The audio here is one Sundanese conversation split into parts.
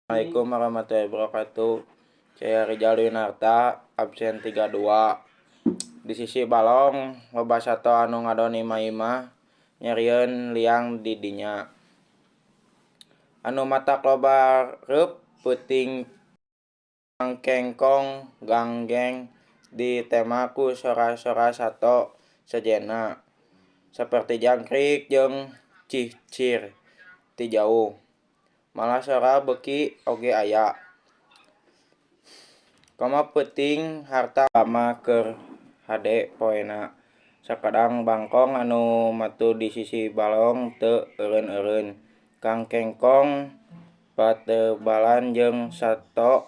Assalamualaikum warahmatullahi wabarakatuh. Saya Rizal Winarta, absen 32. Di sisi balong loba sato anu ngadon imah-imah nyerieun liang di dinya. Anu matak loba reup peuting kengkong ganggeng ditema ku sora-sora sato sejenna saperti jangkrik jeung cicir ti jauh. Malah sora beuki oge aya. Kama peuting harta lama keur hade poena. Sakadang bangkong anu matu di sisi balong teu eureun-eureun. Kang kengkong patebalan jeung sato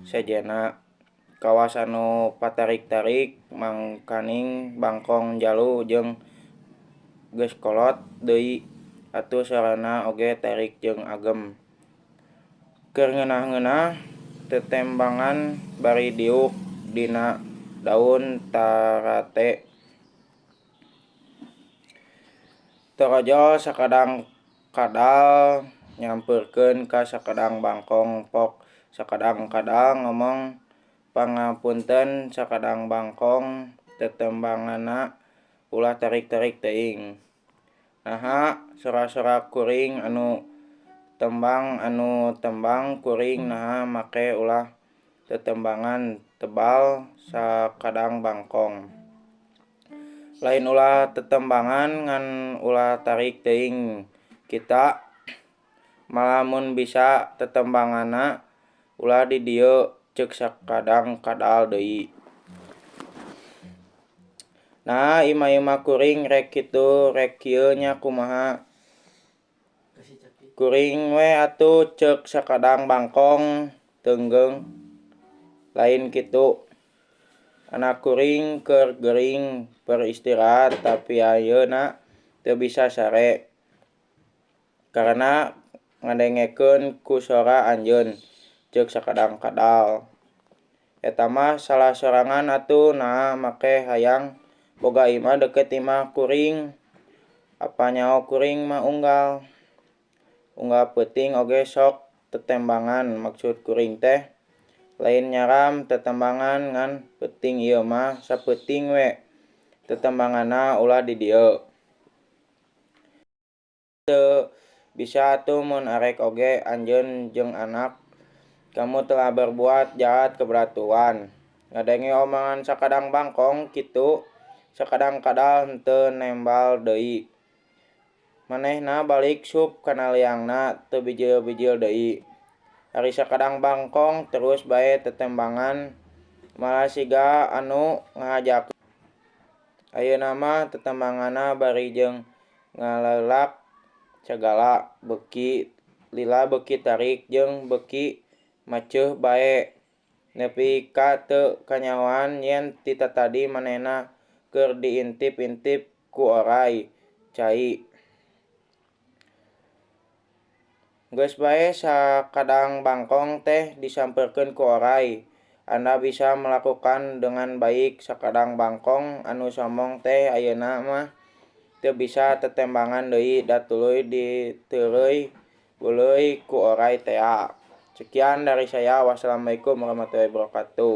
sejenna. Kawas anu patarik-tarik mangkaning bangkong jalu jeung geus kolot deui atuh sorana oge tarik jeung agem. Keur ngeunah-ngeunah tetembangan bari diuk dina daun tarate. Torojo sakadang kadal nyampeurkeun ka sakadang bangkong pok sakadang kadal ngomong pangapunten sakadang bangkong tetembanganna ulah tarik-tarik teuing. Naha sora-sora kuring anu tembang kuring naha make ulah tetembangan tebal sakadang bangkong. Lain ulah tetembangan ngan ulah tarik teuing kita malah mun bisa tetembanganna ulah di dieu ceuk sakadang kadal deui. Nah imah-imah kuring rek kitu rek kieu nya kumaha. Kuring we atuh ceuk sakadang bangkong teunggeung. Lain kitu. Anak kuring keur gering beristirahat tapi ayeuna teu bisa sare. Karana ngadengekeun ku sora anjeun ceuk sakadang kadal. Eta mah salah sorangan atuh naha make hayang boga imah deukeut imah kuring. Apa nyao kuring mah unggal. Unggal peuting oge sok tetembangan maksud kuring teh lain nyaram tetembangan ngan peuting ieu mah sapeuting we tetembanganna ulah di dieu. Teu bisa atuh mun arek oge anjeun jeung anak kamu telah berbuat jahat keberatuan. Ngadenge omongan sakadang bangkong kitu sakadang kadal henteu nembal deui. Manehna balik sup kana liangna teu bijil-bijil deui. Ari sakadang bangkong terus bae tetembangan malah siga anu ngahajakeun. Ayeuna mah tetembanganna bari jeung ngaleulak sagala beuki lila beuki tarik jeung beuki maceuh bae. Nepi ka teu kanyahoan yen ti tatadi manehna keur diintip-intip ku oray cai. Geus bae sakadang bangkong teh disampeurkeun ku oray. Anda bisa melakukan dengan baik sakadang bangkong anu sombong teh ayeuna mah teu bisa tetembangan deui da tuluy diteureuy beuleuy ku oray tea. Sekian dari saya. Wassalamualaikum warahmatullahi wabarakatuh.